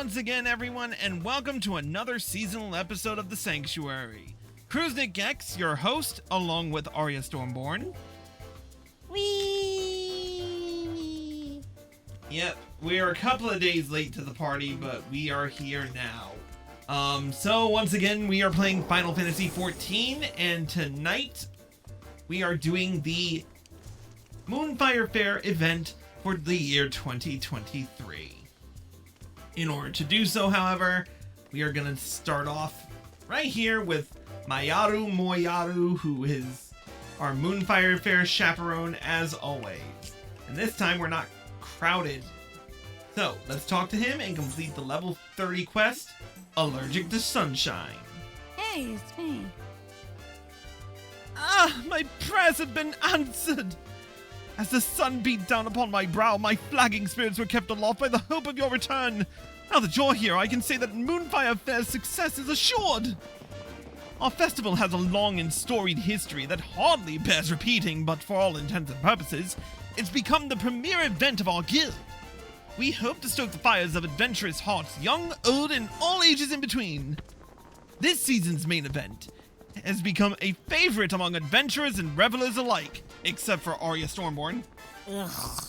once again, everyone, and welcome to another seasonal episode of The Sanctuary. Kruznik Gex, your host, along with Arya Stormborn. Whee! Yep, we are a couple of days late to the party, but we are here now. So once again, we are playing Final Fantasy XIV, and tonight we are doing the Moonfire Faire event for the year 2023. In order to do so, however, we are going to start off right here with Mayaru Moyaru, who is our Moonfire Faire chaperone as always. And this time we're not crowded. So, let's talk to him and complete the level 30 quest, Allergic to Sunshine. Hey, it's me. Ah, my prayers have been answered! As the sun beat down upon my brow, my flagging spirits were kept aloft by the hope of your return. Now that you're here, I can say that Moonfire Faire's success is assured. Our festival has a long and storied history that hardly bears repeating, but for all intents and purposes, it's become the premier event of our guild. We hope to stoke the fires of adventurous hearts, young, old, and all ages in between. This season's main event has become a favorite among adventurers and revelers alike, except for Arya Stormborn. Ugh.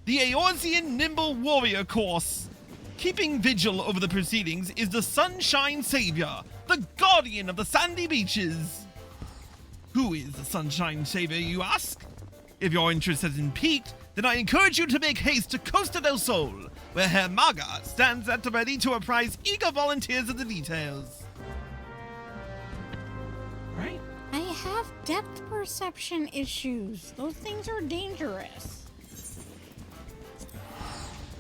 The Eorzean Nimble Warrior Course. Keeping vigil over the proceedings is the Sunshine Savior, the guardian of the sandy beaches. Who is the Sunshine Savior, you ask? If your interest has been piqued, then I encourage you to make haste to Costa del Sol, where Herr Maga stands at the ready to apprise eager volunteers of the details. Right? I have depth perception issues. Those things are dangerous.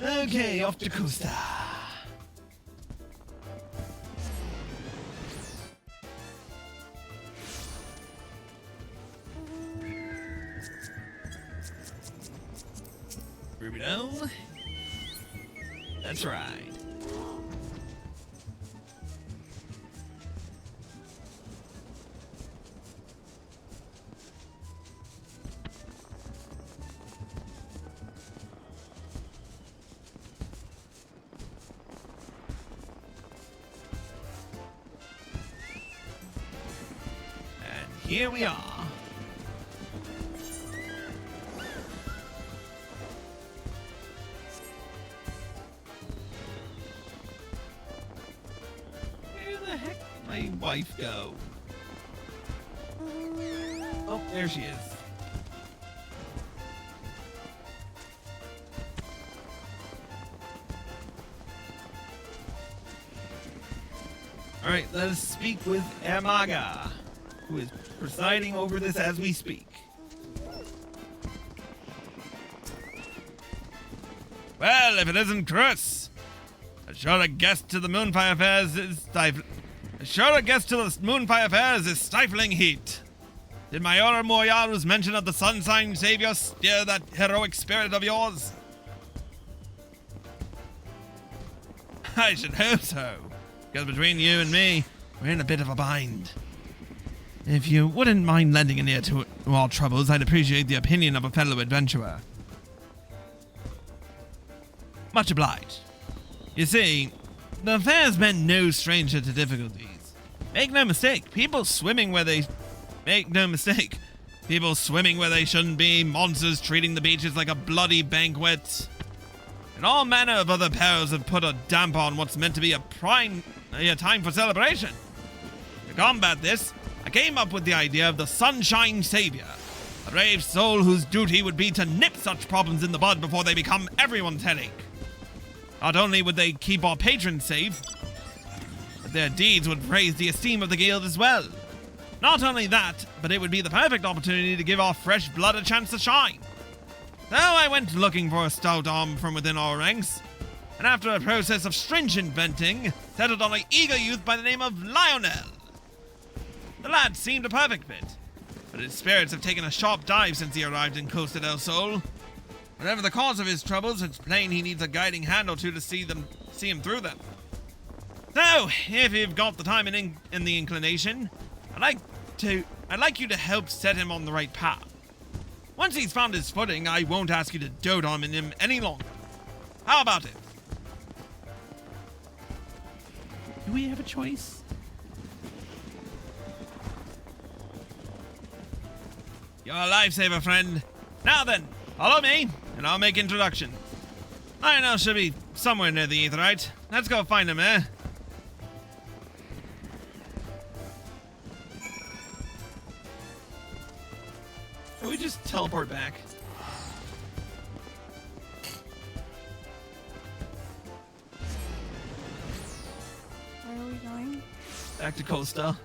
Okay, off to Costa. Rubido. That's right. Here we are. Where the heck did my wife go? Oh, there she is. Alright, let us speak with Amaga, who is presiding over this as we speak. Well, if it isn't Chris, a sure guest to the Moonfire Fairs is stifling heat. Did Mayaru Moyaru's mention of the Sunshine Savior steer that heroic spirit of yours? I should hope so, because between you and me, we're in a bit of a bind. If you wouldn't mind lending an ear to our troubles, I'd appreciate the opinion of a fellow adventurer. Much obliged. You see, the fair's been no stranger to difficulties. Make no mistake, people swimming where they shouldn't be, monsters treating the beaches like a bloody banquet, and all manner of other perils have put a damper on what's meant to be a time for celebration. To combat this, I came up with the idea of the Sunshine Savior, a brave soul whose duty would be to nip such problems in the bud before they become everyone's headache. Not only would they keep our patrons safe, but their deeds would raise the esteem of the guild as well. Not only that, but it would be the perfect opportunity to give our fresh blood a chance to shine. So I went looking for a stout arm from within our ranks, and after a process of stringent venting, settled on an eager youth by the name of Lionel. The lad seemed a perfect fit, but his spirits have taken a sharp dive since he arrived in Costa del Sol. Whatever the cause of his troubles, it's plain he needs a guiding hand or two to see him through them. So, if you've got the time and the inclination, I'd like you to help set him on the right path. Once he's found his footing, I won't ask you to dote on him any longer. How about it? Do we have a choice? You're a lifesaver, friend. Now then, follow me, and I'll make introductions. Lionel should be somewhere near the Aetheryte. Let's go find him, eh? Can we just teleport back? Where are we going? Back to Costa.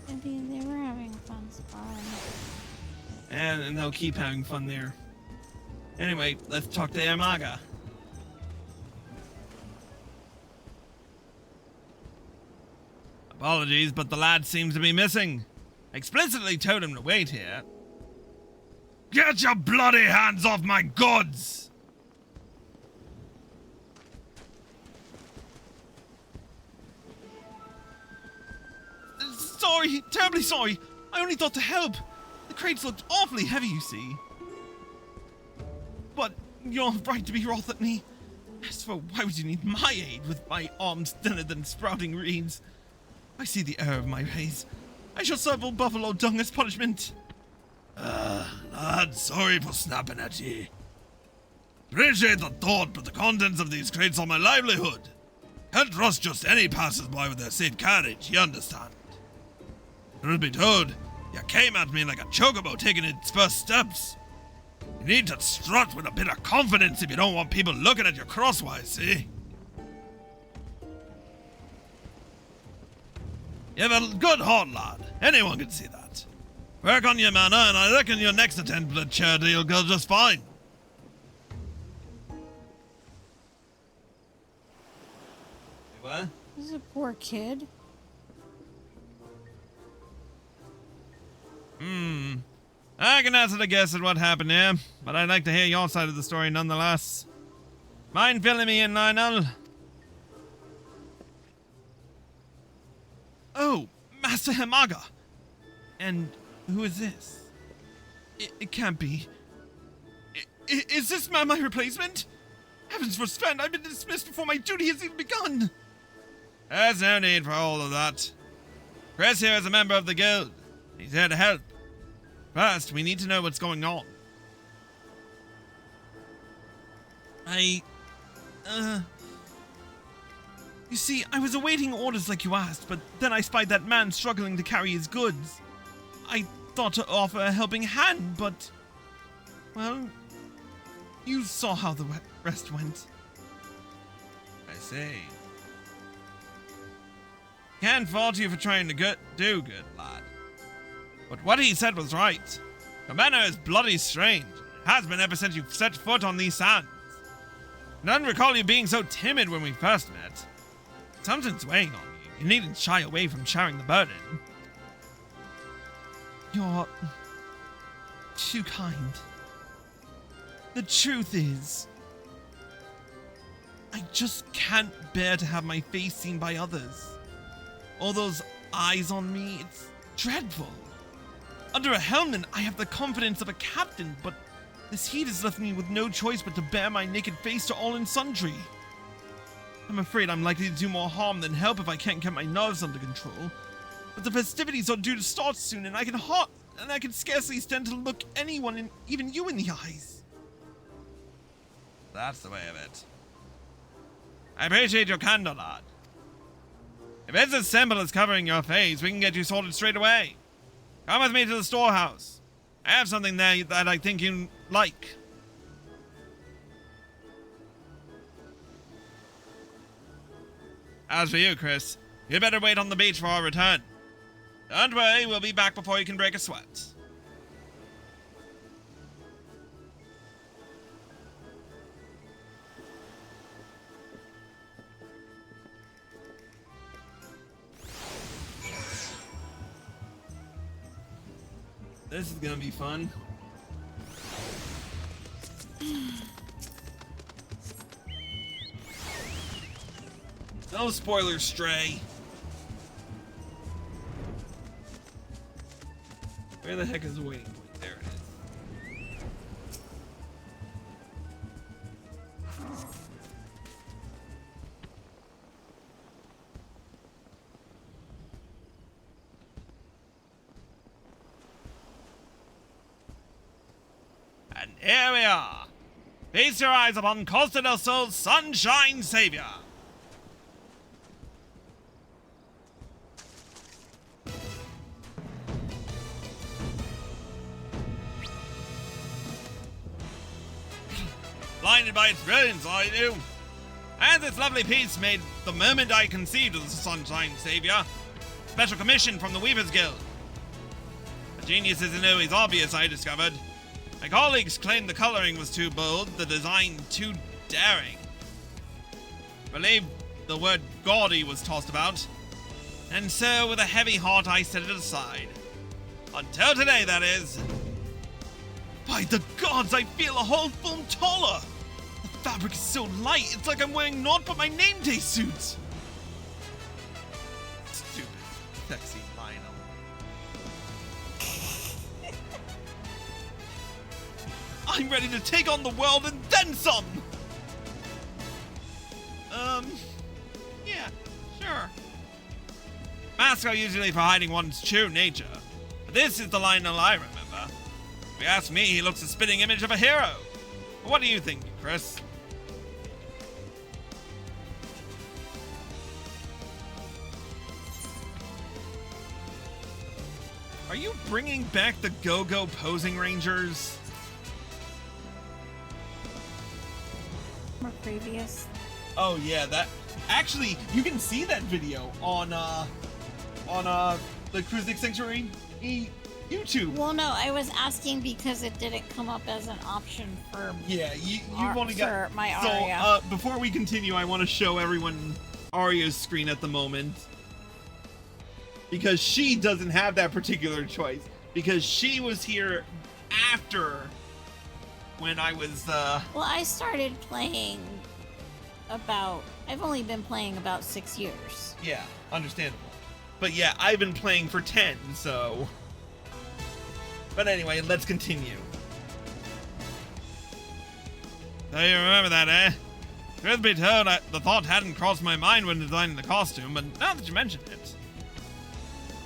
Maybe they were having fun sparring. And they'll keep having fun there. Anyway, let's talk to Yamaga. Apologies, but the lad seems to be missing. I explicitly told him to wait here. Get your bloody hands off my goods! Sorry, terribly sorry. I only thought to help. The crates looked awfully heavy, you see. But you're right to be wroth at me. As for why would you need my aid with my arms thinner than sprouting reeds? I see the error of my ways. I shall serve old buffalo dung as punishment. Lad, sorry for snapping at ye. Appreciate the thought, but the contents of these crates are my livelihood. Can't trust just any passers-by with their safe carriage, you understand. Truth be told, you came at me like a chocobo taking its first steps. You need to strut with a bit of confidence if you don't want people looking at you crosswise, see? You have a good heart, lad. Anyone can see that. Work on your manner, and I reckon your next attempt at charity will go just fine. What? This is a poor kid. I can hazard a guess at what happened here, but I'd like to hear your side of the story nonetheless. Mind filling me in, Lionel? Oh, Master Hamaga. And who is this? It can't be. Is this man my replacement? Heavens forfend, I've been dismissed before my duty has even begun. There's no need for all of that. Chris here is a member of the guild. He's here to help. First, we need to know what's going on. You see, I was awaiting orders like you asked, but then I spied that man struggling to carry his goods. I thought to offer a helping hand, but... well, you saw how the rest went. I see. Can't fault you for trying to do good, lad. But what he said was right. The manner is bloody strange. It has been ever since you set foot on these sands. I don't recall you being so timid when we first met. Something's weighing on you. You needn't shy away from sharing the burden. You're too kind. The truth is, I just can't bear to have my face seen by others. All those eyes on me, it's dreadful. Under a helmet, I have the confidence of a captain, but this heat has left me with no choice but to bare my naked face to all and sundry. I'm afraid I'm likely to do more harm than help if I can't get my nerves under control. But the festivities are due to start soon, and I can scarcely stand to look anyone, even you, in the eyes. That's the way of it. I appreciate your candor, lad. If it's as simple as covering your face, we can get you sorted straight away. Come with me to the storehouse. I have something there that I think you'd like. As for you, Chris, you'd better wait on the beach for our return. Don't worry, we'll be back before you can break a sweat. This is gonna be fun. No spoilers, Stray. Where the heck is the waiting point? There it is. here we are. Feast your eyes upon Costa del Sol's Sunshine Savior. Blinded by its brilliance, I do. And this lovely piece made the moment I conceived of the Sunshine Savior. Special commission from the Weavers Guild. The genius isn't always obvious, I discovered. My colleagues claimed the coloring was too bold, the design too daring. I believe the word gaudy was tossed about. And so, with a heavy heart, I set it aside. Until today, that is. By the gods, I feel a whole full taller! The fabric is so light, it's like I'm wearing naught but my name day suit! Stupid, sexy Lionel. I'm ready to take on the world and then some! Yeah, sure. Masks are usually for hiding one's true nature, but this is the Lionel I remember. If you ask me, he looks a spitting image of a hero. What do you think, Chris? Are you bringing back the Go-Go Posing Rangers? More previous. Oh yeah, that... Actually, you can see that video on the Cruisnick Sanctuary YouTube. Well, no, I was asking because it didn't come up as an option for. Yeah, you've only got my so, Aria. Before we continue, I want to show everyone Aria's screen at the moment because she doesn't have that particular choice because she was here after when I was. Well, I started playing I've only been playing about 6 years. Yeah, understandable. But yeah, I've been playing for 10, so. But anyway, let's continue. So you remember that, eh? Truth be told, the thought hadn't crossed my mind when designing the costume, but now that you mention it.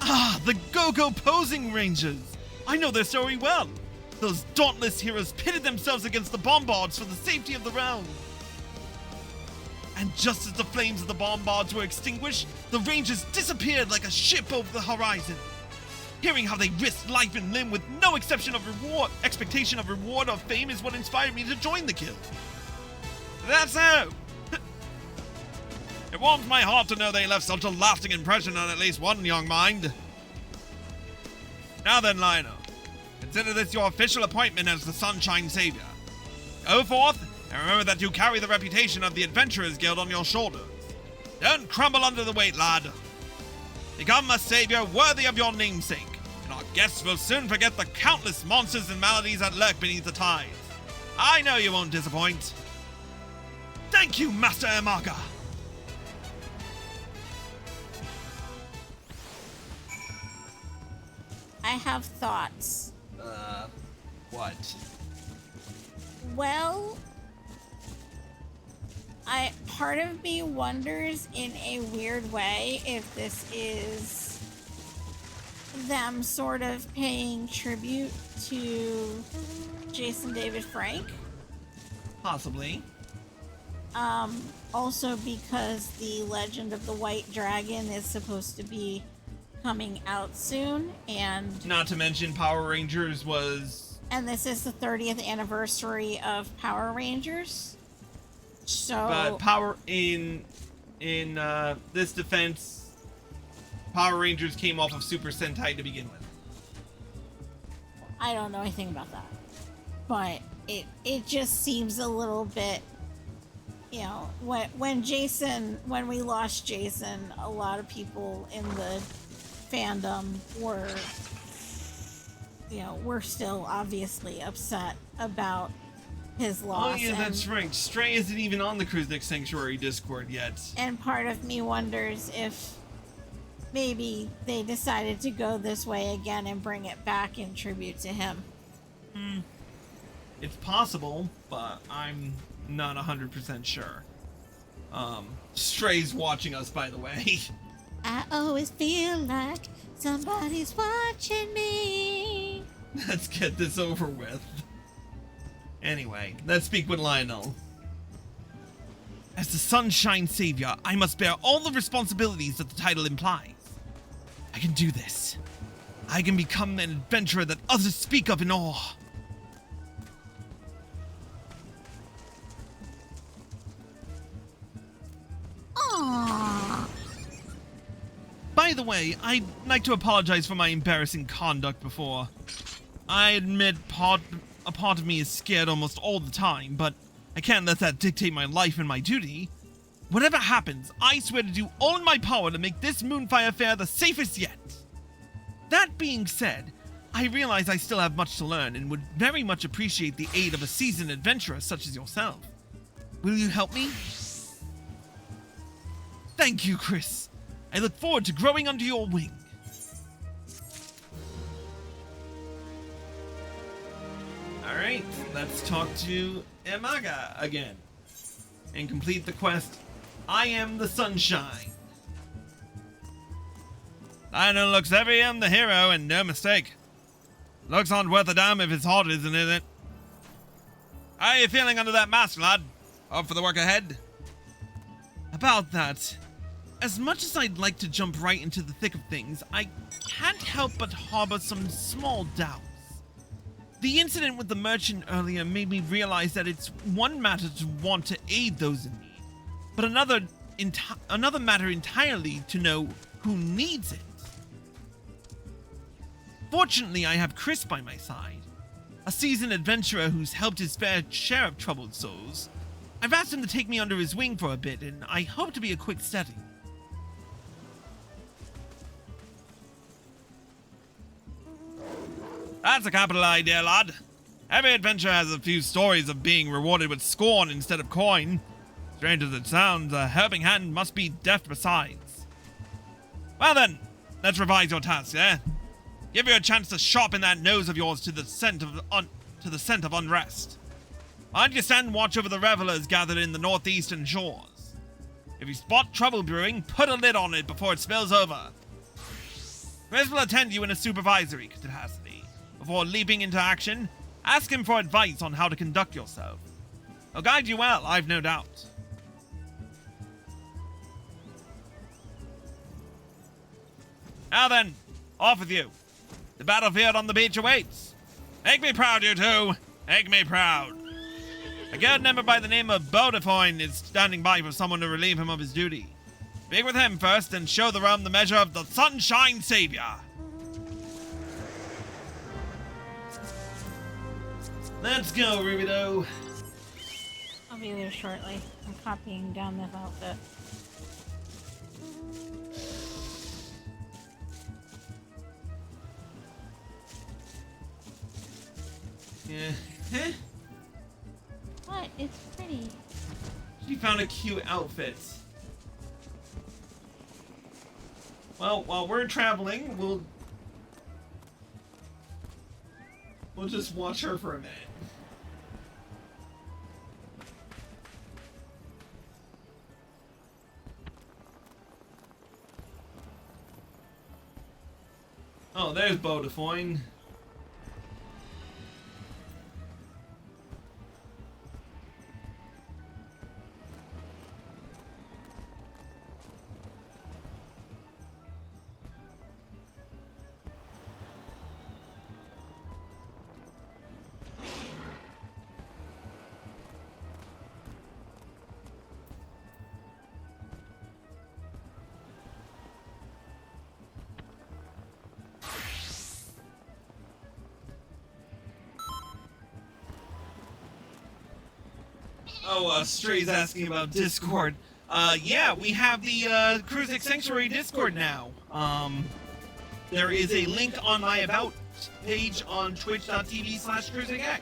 Ah, the Go-Go Posing Rangers! I know their story well. Those dauntless heroes pitted themselves against the bombards for the safety of the realm. And just as the flames of the bombards were extinguished, the Rangers disappeared like a ship over the horizon. Hearing how they risked life and limb with no expectation of reward or fame is what inspired me to join the guild. That's so. It warms my heart to know they left such a lasting impression on at least one young mind. Now then, Lionel, consider this your official appointment as the Sunshine Savior. Go forth, and remember that you carry the reputation of the Adventurers Guild on your shoulders. Don't crumble under the weight, lad. Become a savior worthy of your namesake, and our guests will soon forget the countless monsters and maladies that lurk beneath the tides. I know you won't disappoint. Thank you, Master Amaga. I have thoughts. What? Well, part of me wonders in a weird way if this is them sort of paying tribute to Jason David Frank. Possibly. Also because the Legend of the White Dragon is supposed to be coming out soon, and not to mention Power Rangers was... And this is the 30th anniversary of Power Rangers. So... But in this defense, Power Rangers came off of Super Sentai to begin with. I don't know anything about that. But it just seems a little bit, you know, when we lost Jason, a lot of people in the fandom were still obviously upset about his loss. Oh yeah, that's right. Stray isn't even on the Cruisnick Sanctuary Discord yet. And part of me wonders if maybe they decided to go this way again and bring it back in tribute to him. It's possible, but I'm not 100% sure. Stray's watching us, by the way. I always feel like somebody's watching me. Let's get this over with. Anyway, let's speak with Lionel. As the Sunshine Savior, I must bear all the responsibilities that the title implies. I can do this. I can become an adventurer that others speak of in awe. Aww. By the way, I'd like to apologize for my embarrassing conduct before. I admit a part of me is scared almost all the time, but I can't let that dictate my life and my duty. Whatever happens, I swear to do all in my power to make this Moonfire Faire the safest yet. That being said, I realize I still have much to learn and would very much appreciate the aid of a seasoned adventurer such as yourself. Will you help me? Thank you, Chris. I look forward to growing under your wing. Alright, let's talk to Emaga again. And complete the quest, I am the Sunshine. Lionel looks every the hero and no mistake. Looks aren't worth a damn if his heart isn't in it. How are you feeling under that mask, lad? Up for the work ahead? About that, as much as I'd like to jump right into the thick of things, I can't help but harbor some small doubts. The incident with the merchant earlier made me realize that it's one matter to want to aid those in need, but another matter entirely to know who needs it. Fortunately, I have Chris by my side, a seasoned adventurer who's helped his fair share of troubled souls. I've asked him to take me under his wing for a bit, and I hope to be a quick study. That's a capital idea, lad. Every adventure has a few stories of being rewarded with scorn instead of coin. Strange as it sounds, a helping hand must be deft besides. Well then, let's revise your task, eh? Give you a chance to sharpen that nose of yours to the scent of unrest. Why don't you stand watch over the revelers gathered in the northeastern shores? If you spot trouble brewing, put a lid on it before it spills over. Chris will attend you in a supervisory capacity. Before leaping into action, ask him for advice on how to conduct yourself. He'll guide you well, I've no doubt. Now then, off with you. The battlefield on the beach awaits. Make me proud, you two. Make me proud. A guard member by the name of Bodefoin is standing by for someone to relieve him of his duty. Speak with him first and show the realm the measure of the Sunshine Savior. Let's go, Rubido. I'll be there shortly. I'm copying down this outfit. Yeah. What? It's pretty. She found a cute outfit. Well, while we're traveling, we'll just watch her for a minute. Oh, there's Bodefoin. Oh, Stray's asking about Discord. Yeah, we have the Cruising Sanctuary Discord now. There is a link on my About page on twitch.tv/cruisingx.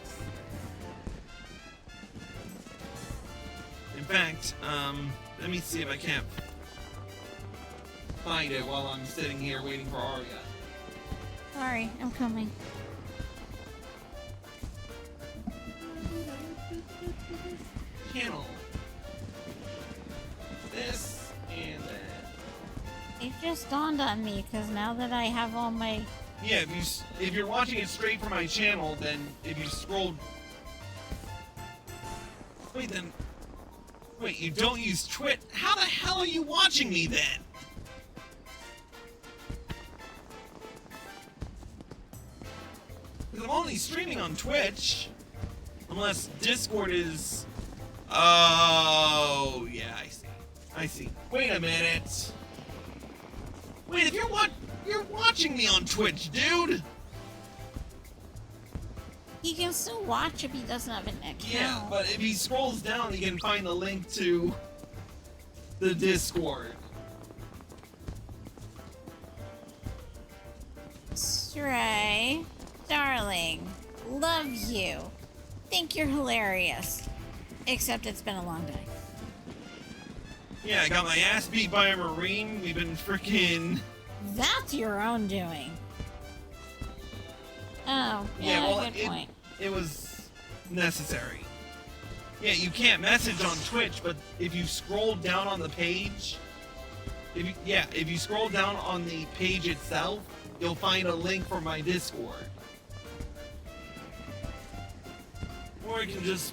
In fact, let me see if I can't find it while I'm sitting here waiting for Arya. Sorry, I'm coming. Channel. This and that. It just dawned on me because now that I have all my... Yeah, if you're watching it straight from my channel, then if you scroll Wait, you don't use Twitch? How the hell are you watching me then? Because I'm only streaming on Twitch. Unless Discord is... Oh, yeah, I see. Wait a minute. Wait, if you're watching me on Twitch, dude! He can still watch if he doesn't have an account. Yeah, but if he scrolls down, he can find the link to the Discord. Stray, darling, love you. Think you're hilarious. Except it's been a long day. Yeah, I got my ass beat by a Marine. We've been freaking... That's your own doing. Oh, yeah, well, good point. It was necessary. Yeah, you can't message on Twitch, but if you scroll down on the page... If you scroll down on the page itself, you'll find a link for my Discord. Or you can just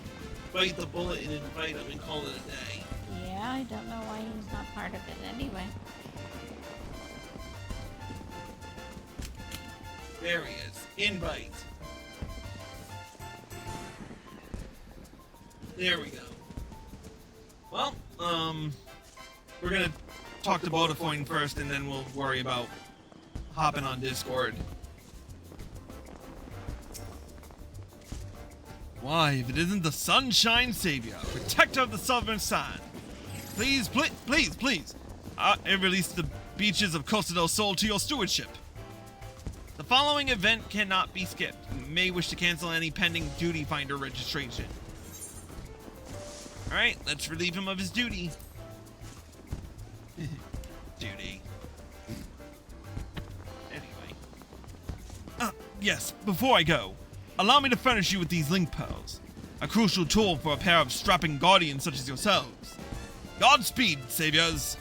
bite the bullet and invite him and call it a day. Yeah, I don't know why he's not part of it anyway. There he is. Invite. There we go. Well, we're gonna talk to Bodafoin first, and then we'll worry about hopping on Discord. Why, if it isn't the Sunshine Savior, protector of the Southern Sand. Please, release the beaches of Costa del Sol to your stewardship. The following event cannot be skipped. You may wish to cancel any pending duty finder registration. Alright, let's relieve him of his duty. Duty. Anyway. Yes, before I go, allow me to furnish you with these link pearls. A crucial tool for a pair of strapping guardians such as yourselves. Godspeed, saviors!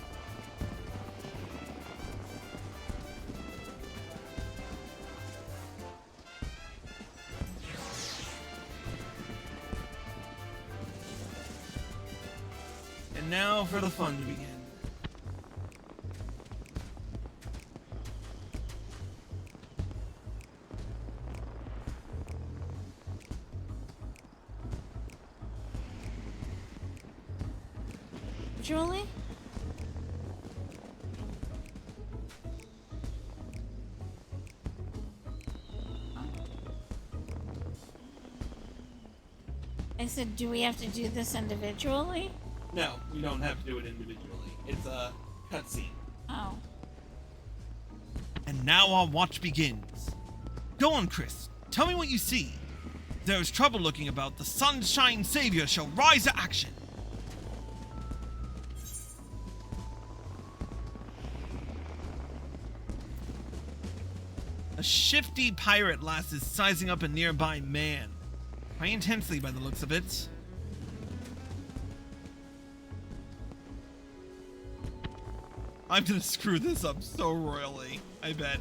And now for the fun to begin. Julie? I said, do we have to do this individually? No, we don't have to do it individually. It's a cutscene. Oh. And now our watch begins. Go on, Chris. Tell me what you see. If there is trouble looking about, the Sunshine Savior shall rise to action. A shifty pirate lass is sizing up a nearby man. Quite intensely by the looks of it. I'm gonna screw this up so royally, I bet.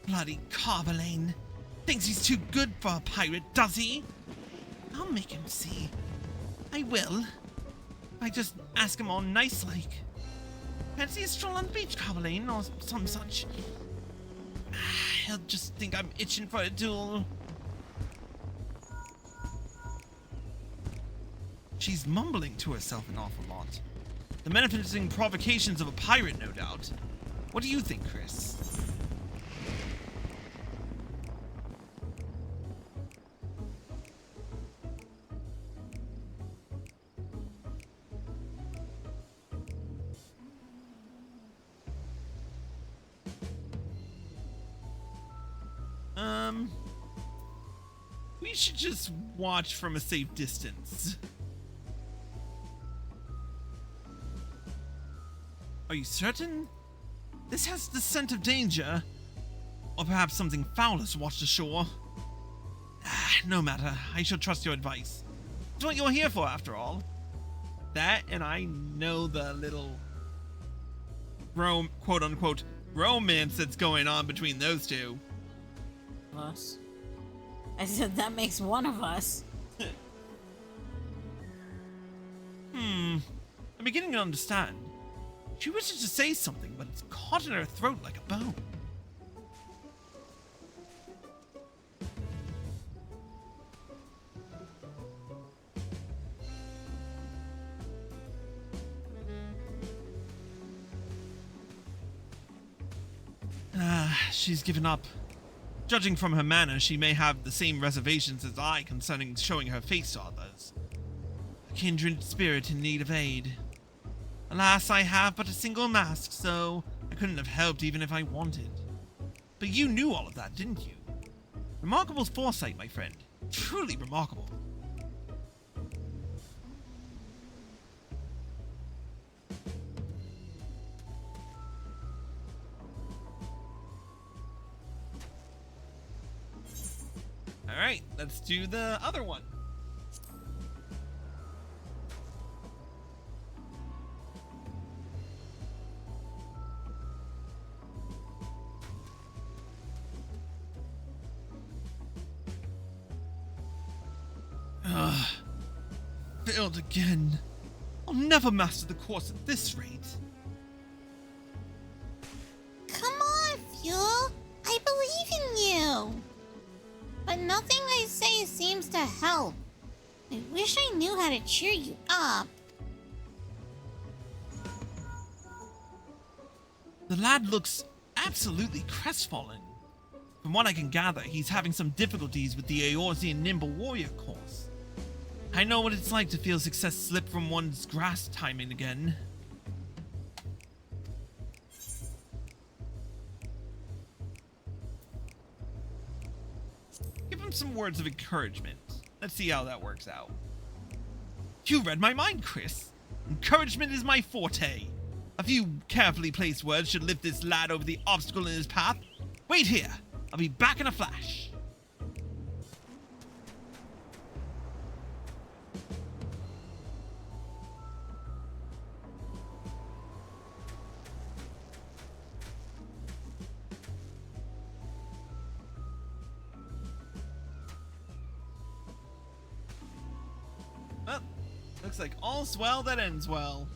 Bloody Carbalane. Thinks he's too good for a pirate, does he? I'll make him see. I will. I just ask him all nice-like. Fancy a stroll on the beach, Carbalane, or some such. He'll just think I'm itching for a duel. She's mumbling to herself an awful lot. The menacing provocations of a pirate, no doubt. What do you think, Chris? We should just watch from a safe distance. Are you certain? This has the scent of danger. Or perhaps something foul has washed ashore. No matter, I shall trust your advice. It's what you're here for, after all. That, and I know the little quote-unquote romance that's going on between those two. Us. I said that makes one of us. I'm beginning to understand. She wishes to say something, but it's caught in her throat like a bone. She's given up. Judging from her manner, she may have the same reservations as I concerning showing her face to others. A kindred spirit in need of aid. Alas, I have but a single mask, so I couldn't have helped even if I wanted. But you knew all of that, didn't you? Remarkable foresight, my friend. Truly remarkable. Alright, let's do the other one. Failed again. I'll never master the course at this rate. Come on, Fuel. I believe in you. But nothing I say seems to help. I wish I knew how to cheer you up. The lad looks absolutely crestfallen. From what I can gather, he's having some difficulties with the Eorzean Nimble Warrior course. I know what it's like to feel success slip from one's grasp time and again. Give him some words of encouragement. Let's see how that works out. You read my mind, Chris. Encouragement is my forte. A few carefully placed words should lift this lad over the obstacle in his path. Wait here. I'll be back in a flash. Well, looks like all's well that ends well.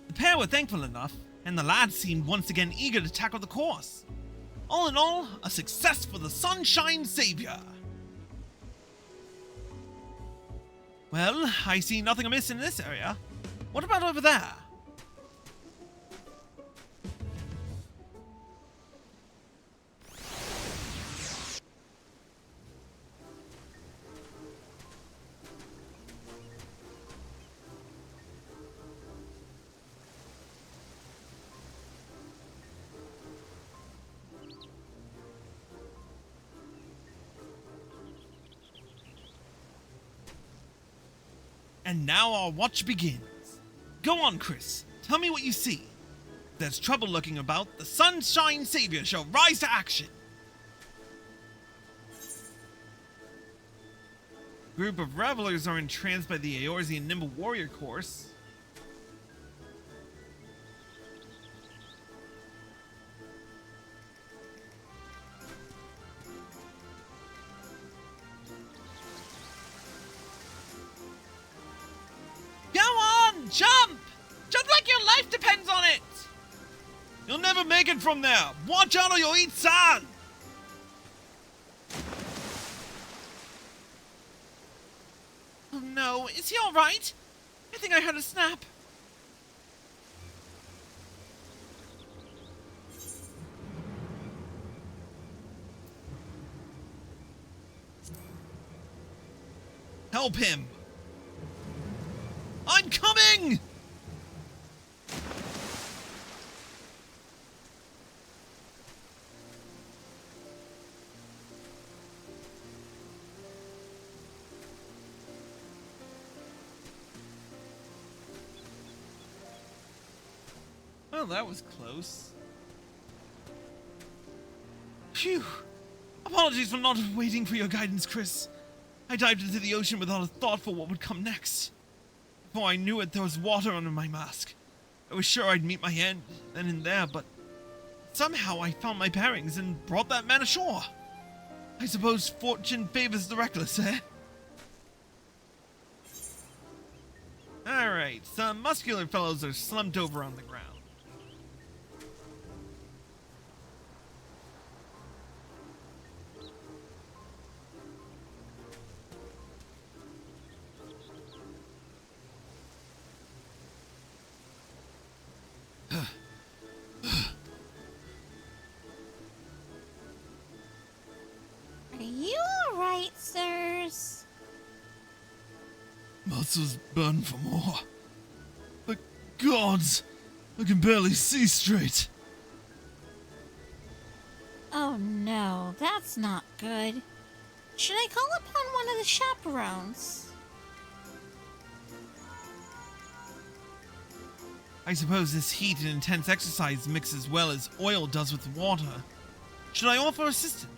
The pair were thankful enough, and the lad seemed once again eager to tackle the course. All in all, a success for the Sunshine Savior. Well, I see nothing amiss in this area. What about over there? And now our watch begins. Go on, Chris. Tell me what you see. If there's trouble lurking about, the Sunshine Savior shall rise to action. Group of revelers are entranced by the Eorzean Nimble Warrior course. Jump! Jump like your life depends on it! You'll never make it from there! Watch out or you'll eat sand! Oh no, is he alright? I think I heard a snap. Help him! I'm coming! Well, that was close. Phew. Apologies for not waiting for your guidance, Chris. I dived into the ocean without a thought for what would come next. Before I knew it, there was water under my mask. I was sure I'd meet my end then and there, but somehow I found my bearings and brought that man ashore. I suppose fortune favors the reckless, eh? Alright, some muscular fellows are slumped over on the ground. Are you alright, sirs? Muscles burn for more. But gods, I can barely see straight. Oh no, that's not good. Should I call upon one of the chaperones? I suppose this heat and intense exercise mix as well as oil does with water. Should I offer assistance?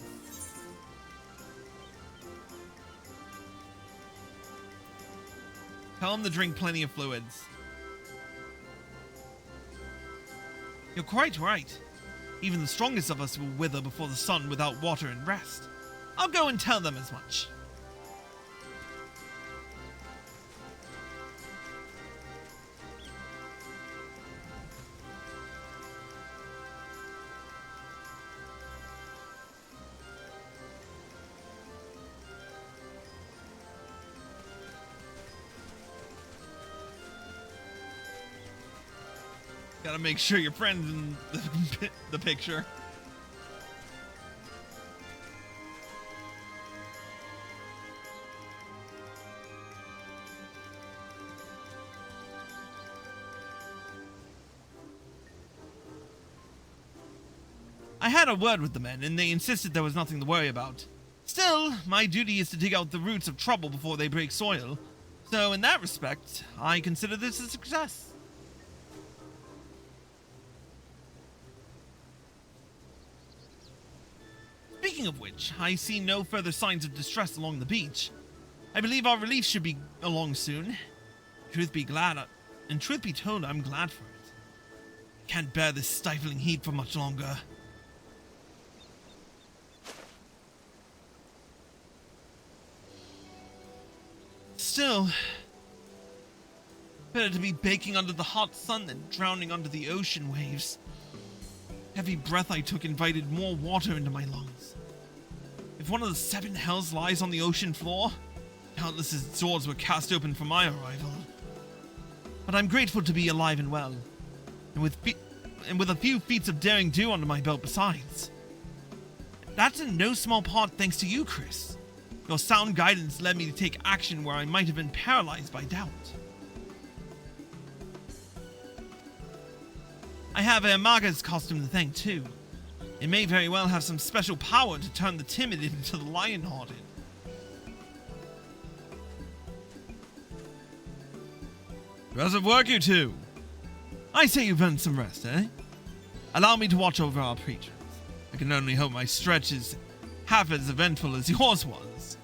Tell him to drink plenty of fluids. You're quite right. Even the strongest of us will wither before the sun without water and rest. I'll go and tell them as much. Gotta make sure your friend's in the picture. I had a word with the men, and they insisted there was nothing to worry about. Still, my duty is to dig out the roots of trouble before they break soil. So, in that respect, I consider this a success. Speaking of which, I see no further signs of distress along the beach. I believe our relief should be along soon. Truth be told, I'm glad for it. I can't bear this stifling heat for much longer. Still, better to be baking under the hot sun than drowning under the ocean waves. Every breath I took invited more water into my lungs. If one of the 7 hells lies on the ocean floor, countless doors were cast open for my arrival. But I'm grateful to be alive and well, and with a few feats of daring do under my belt besides. That's in no small part thanks to you, Chris. Your sound guidance led me to take action where I might have been paralyzed by doubt. I have Amaga's costume to thank too. It may very well have some special power to turn the timid into the lion-hearted. Impressive work, you two. I say you've earned some rest, eh? Allow me to watch over our patrons. I can only hope my stretch is half as eventful as yours was.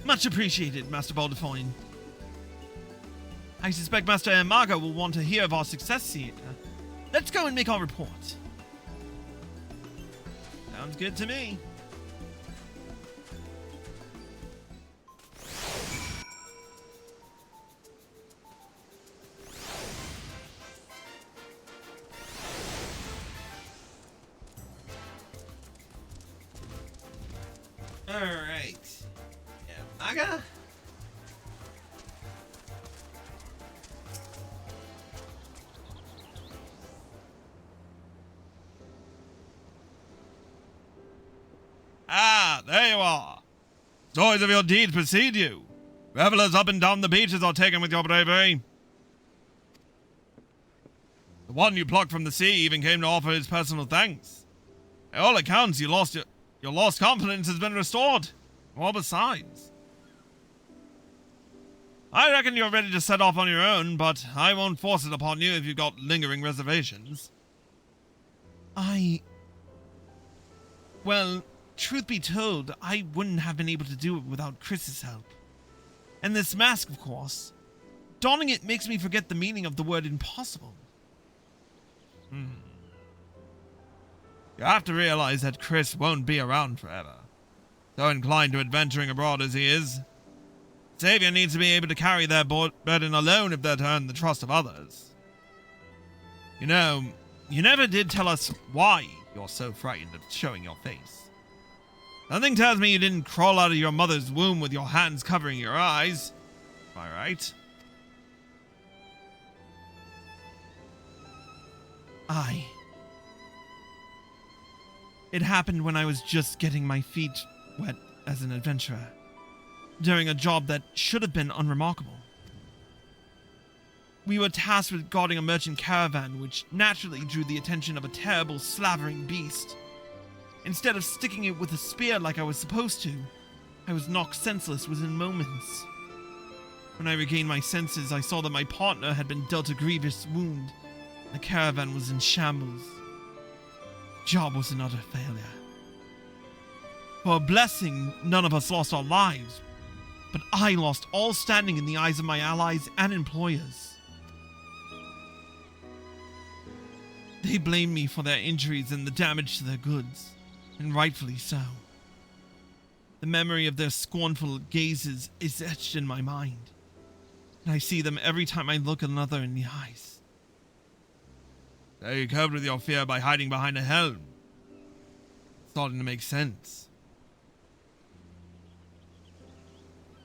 Much appreciated, Master Balderfoyne. I suspect Master Amaga will want to hear of our success here. Let's go and make our report. Sounds good to me. Alright. Yeah, Amaga? Ah, there you are. Stories of your deeds precede you. Revelers up and down the beaches are taken with your bravery. The one you plucked from the sea even came to offer his personal thanks. By all accounts, your lost confidence has been restored. More besides. I reckon you're ready to set off on your own, but I won't force it upon you if you've got lingering reservations. Well, truth be told, I wouldn't have been able to do it without Chris's help. And this mask, of course. Donning it makes me forget the meaning of the word impossible. You have to realize that Chris won't be around forever. So inclined to adventuring abroad as he is, Savior needs to be able to carry their burden alone if they're to earn the trust of others. You know, you never did tell us why you're so frightened of showing your face. Something tells me you didn't crawl out of your mother's womb with your hands covering your eyes. Am I right? It happened when I was just getting my feet wet as an adventurer, doing a job that should have been unremarkable. We were tasked with guarding a merchant caravan, which naturally drew the attention of a terrible, slavering beast. Instead of sticking it with a spear like I was supposed to, I was knocked senseless within moments. When I regained my senses, I saw that my partner had been dealt a grievous wound. The caravan was in shambles. The job was an utter failure. For a blessing, none of us lost our lives, but I lost all standing in the eyes of my allies and employers. They blamed me for their injuries and the damage to their goods, and rightfully so. The memory of their scornful gazes is etched in my mind, and I see them every time I look another in the eyes. So you coped with your fear by hiding behind a helm. It's starting to make sense.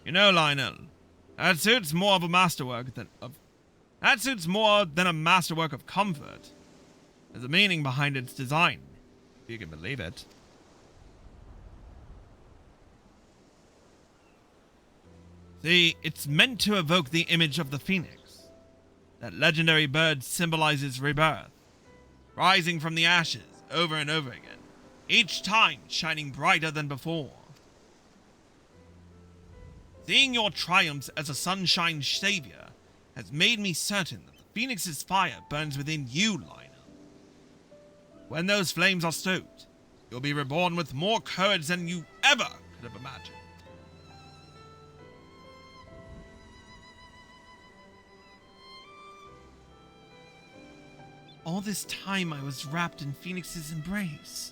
You know, Lionel, that suits more than a masterwork of comfort. There's a meaning behind its design, if you can believe it. See, it's meant to evoke the image of the phoenix. That legendary bird symbolizes rebirth, rising from the ashes over and over again, each time shining brighter than before. Seeing your triumphs as a sunshine savior has made me certain that the phoenix's fire burns within you, Lionel. When those flames are stoked, you'll be reborn with more courage than you ever could have imagined. All this time I was wrapped in Phoenix's embrace.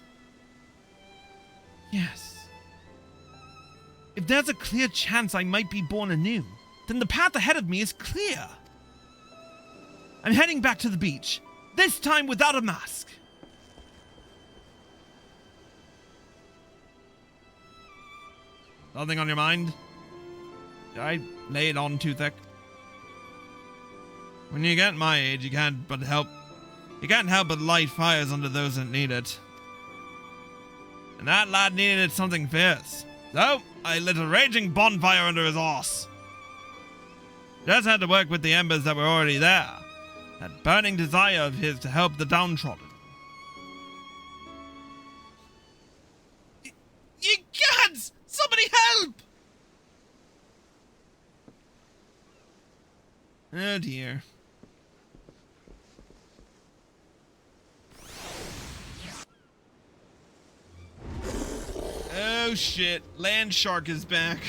Yes. If there's a clear chance I might be born anew, then the path ahead of me is clear. I'm heading back to the beach, this time without a mask. Something on your mind? Did I lay it on too thick? When you get my age, you can't help but light fires under those that need it. And that lad needed something fierce. So, I lit a raging bonfire under his arse. Just had to work with the embers that were already there. That burning desire of his to help the downtrodden. You gods! Somebody help! Oh dear. Oh shit, Land Shark is back.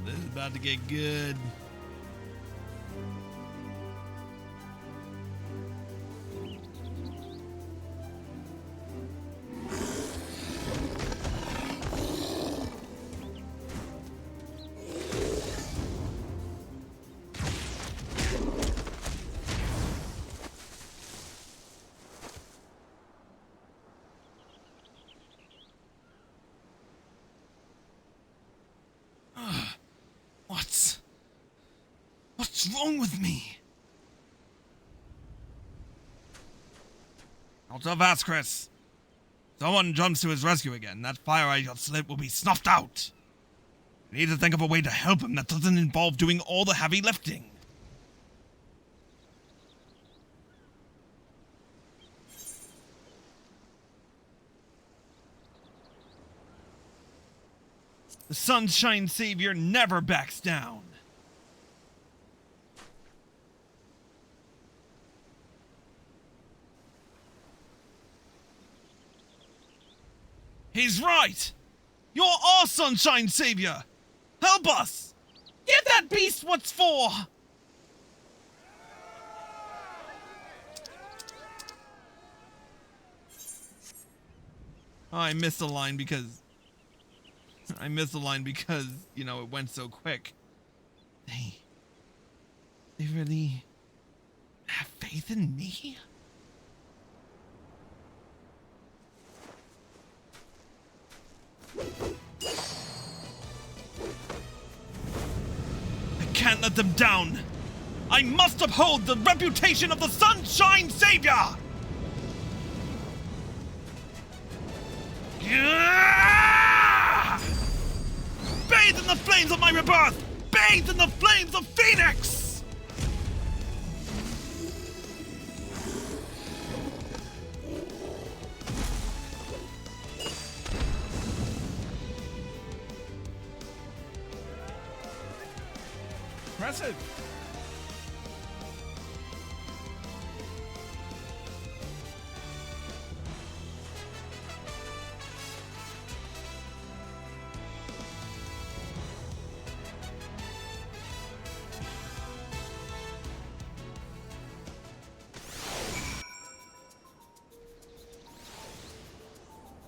This is about to get good. What's What's wrong with me? Not so fast, Chris. Someone jumps to his rescue again. That fire I just lit will be snuffed out. We need to think of a way to help him that doesn't involve doing all the heavy lifting. The Sunshine Savior never backs down. He's right! You're our Sunshine Savior! Help us! Give that beast what's for! Oh, I missed a line because... you know, it went so quick. They really have faith in me? I can't let them down. I must uphold the reputation of the Sunshine Savior! Bathe in the flames of my rebirth! Bathe in the flames of Phoenix! Impressive.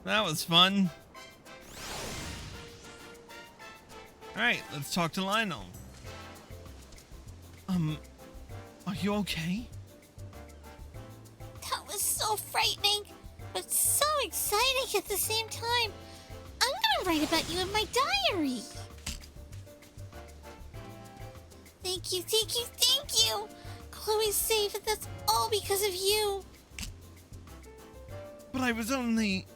That was fun. Alright, let's talk to Lionel. Are you okay? That was so frightening, but so exciting at the same time. I'm gonna write about you in my diary. Thank you, thank you, thank you. Chloe's safe, and that's all because of you. But I was only...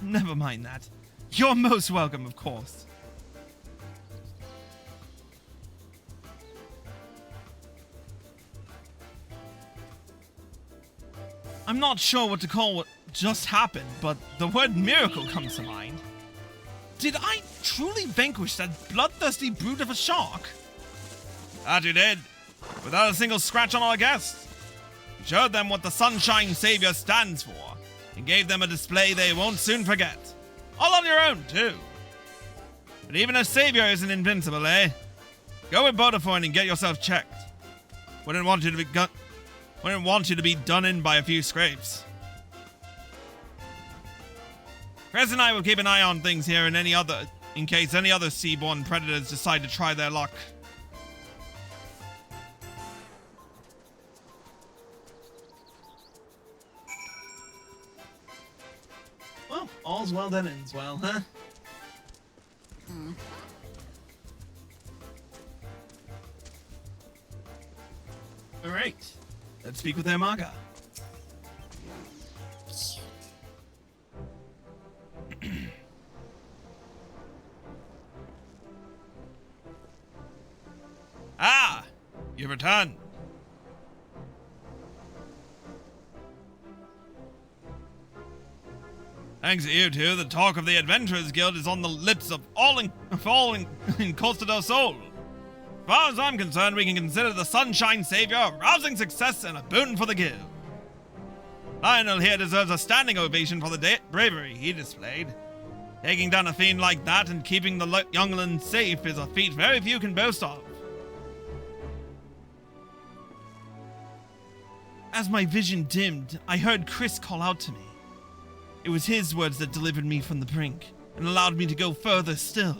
Never mind that. You're most welcome, of course. I'm not sure what to call what just happened, but the word miracle comes to mind. Did I truly vanquish that bloodthirsty brute of a shark? That you did, without a single scratch on our guests. You showed them what the Sunshine Savior stands for, and gave them a display they won't soon forget. All on your own, too. But even a savior isn't invincible, eh? Go with Bodafoin and get yourself checked. Wouldn't want you to be done in by a few scrapes. Chris and I will keep an eye on things here in case any other seaborne predators decide to try their luck. Well, all's well that ends well, huh? Alright. Let's speak with Amaga. Ah! You've returned. Thanks to you two, the talk of the Adventurers Guild is on the lips of all in Costa del Sol. As far as I'm concerned, we can consider the Sunshine Savior a rousing success and a boon for the guild. Lionel here deserves a standing ovation for the bravery he displayed. Taking down a fiend like that and keeping the youngling safe is a feat very few can boast of. As my vision dimmed, I heard Chris call out to me. It was his words that delivered me from the brink and allowed me to go further still.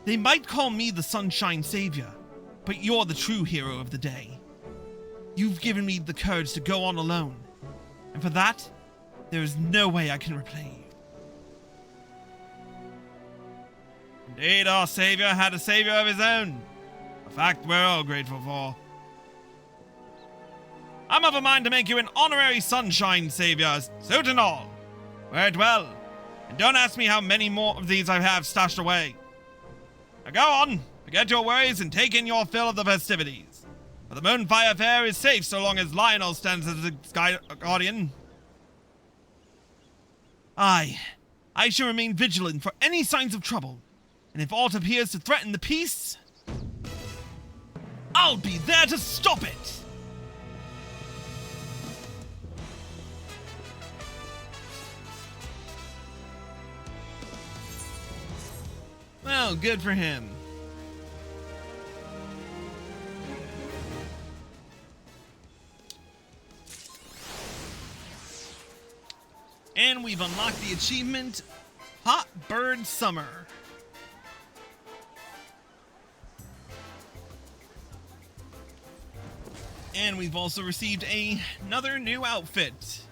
They might call me the Sunshine Savior, but you're the true hero of the day. You've given me the courage to go on alone, and for that, there is no way I can repay you. Indeed, our Savior had a Savior of his own. A fact we're all grateful for. I'm of a mind to make you an honorary sunshine savior, suit and all. Wear it well, and don't ask me how many more of these I have stashed away. Now go on, forget your worries and take in your fill of the festivities. For the Moonfire Faire is safe so long as Lionel stands as the sky guardian. I shall remain vigilant for any signs of trouble, and if aught appears to threaten the peace, I'll be there to stop it! Well, good for him. And we've unlocked the achievement, Hot Bird Summer. And we've also received another new outfit.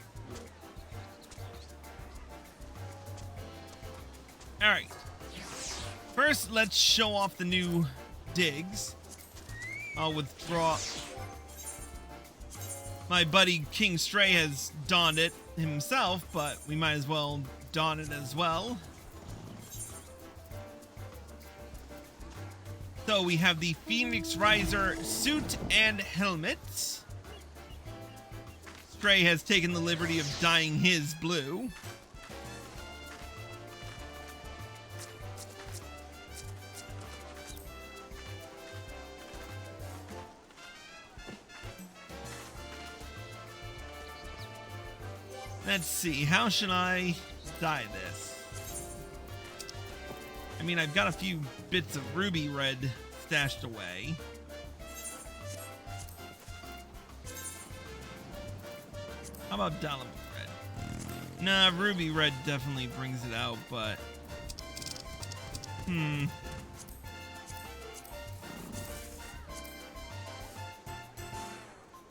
Alright. First, let's show off the new digs. I'll withdraw. My buddy King Stray has donned it himself, but we might as well don it as well. So we have the Phoenix Riser suit and helmet. Stray has taken the liberty of dyeing his blue. Let's see, how should I dye this? I mean, I've got a few bits of ruby red stashed away. How about Dalamud red? Nah, ruby red definitely brings it out, but...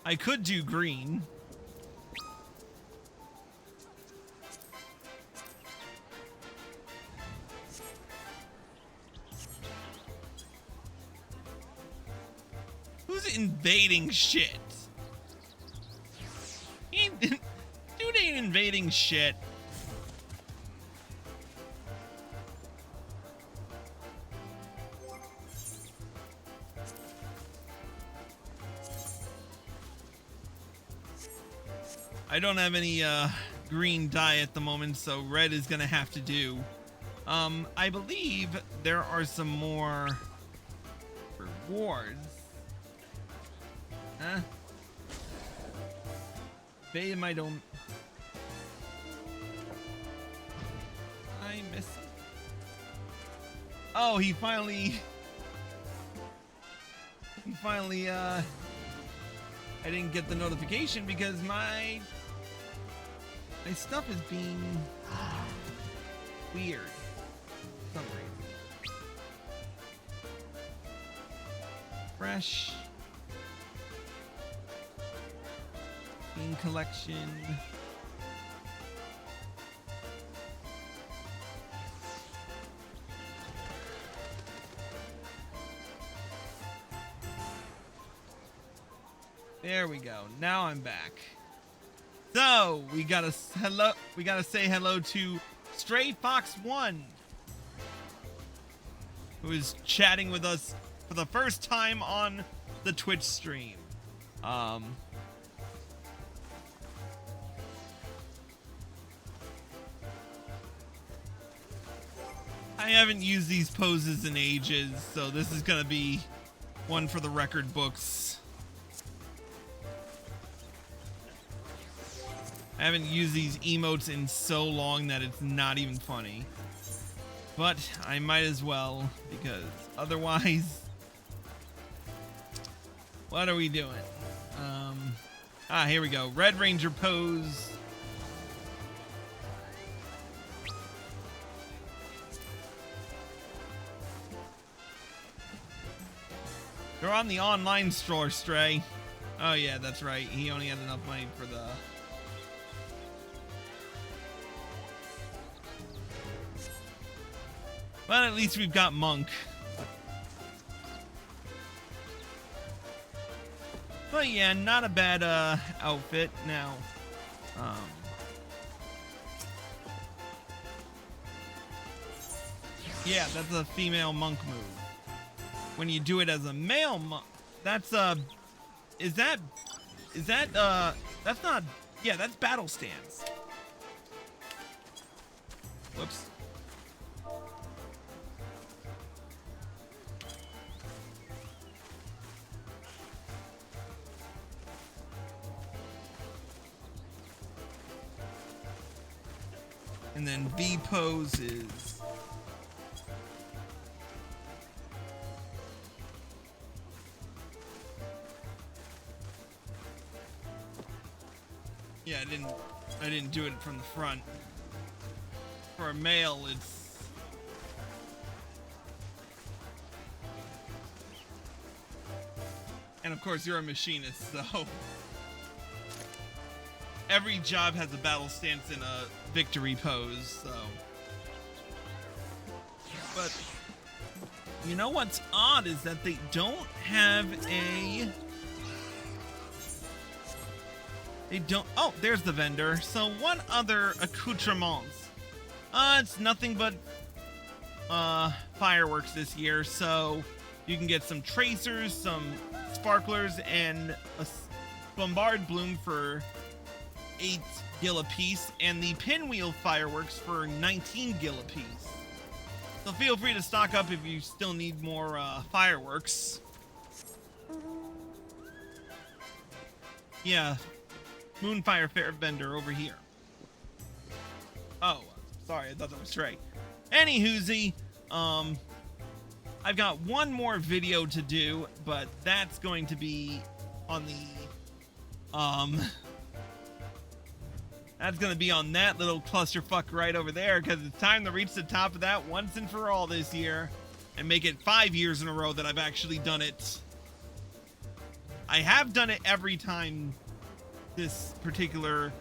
I could do green. Who's invading shit? Dude ain't invading shit. I don't have any green dye at the moment, so red is gonna have to do. I believe there are some more rewards. Huh? Bay my dome. I miss it. Oh, he finally I didn't get the notification because my stuff is being weird for some reason. Fresh in collection. There we go. Now I'm back. So we gotta say hello to Stray Fox 1, who is chatting with us for the first time on the Twitch stream. I haven't used these poses in ages, so this is gonna be one for the record books. I haven't used these emotes in so long that it's not even funny. But I might as well, because otherwise... What are we doing? Here we go. Red Ranger pose. They're on the online store, Stray. Oh yeah, that's right. He only had enough money for the... But at least we've got Monk. But yeah, not a bad outfit. Now, yeah, that's a female monk move. When you do it as a male monk, that's that's not, yeah, that's battle stance. Whoops. And then V pose is yeah, I didn't do it from the front. For a male, it's and of course you're a machinist, so every job has a battle stance and a victory pose, so. But you know what's odd is that they don't have a. They don't. Oh, there's the vendor. So what other accoutrements? It's nothing but fireworks this year. So you can get some tracers, some sparklers, and a bombard bloom for 8 gil a piece, and the pinwheel fireworks for 19 gil a piece. So feel free to stock up if you still need more fireworks. Yeah, Moonfire Faire vendor over here. Oh, sorry, I thought that was Trey. Anywhoozy, I've got one more video to do, but that's going to be on the that's going to be on that little clusterfuck right over there, because it's time to reach the top of that once and for all this year and make it 5 years in a row that I've actually done it. I have done it every time this particular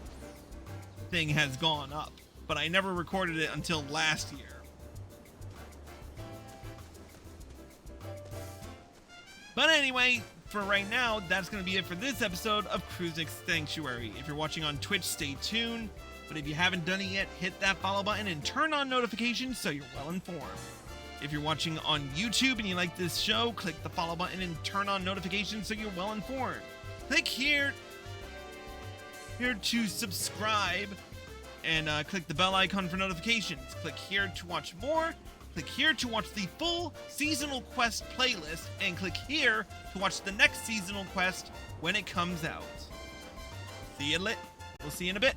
thing has gone up, but I never recorded it until last year. But anyway, for right now, that's going to be it for this episode of Cruisix Sanctuary. If you're watching on Twitch, stay tuned. But if you haven't done it yet, hit that follow button and turn on notifications so you're well informed. If you're watching on YouTube and you like this show, click the follow button and turn on notifications so you're well informed. Click here to subscribe and click the bell icon for notifications. Click here to watch more. Click here to watch the full seasonal quest playlist, and click here to watch the next seasonal quest when it comes out. See you lit. We'll see you in a bit.